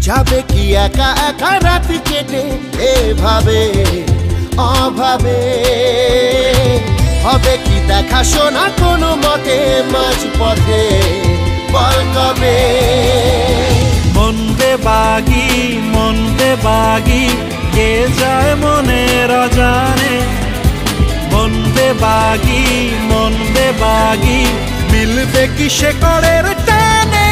যাবে কি একা একা রাত কেটে এভাবে অভাবে হবে কি দেখা শোনা কোনো মতে মাঝ পথে বল কবে মন দে বাগি কে যায় মনের অজানে মন দে বাগি মিলবে কি সে করের টানে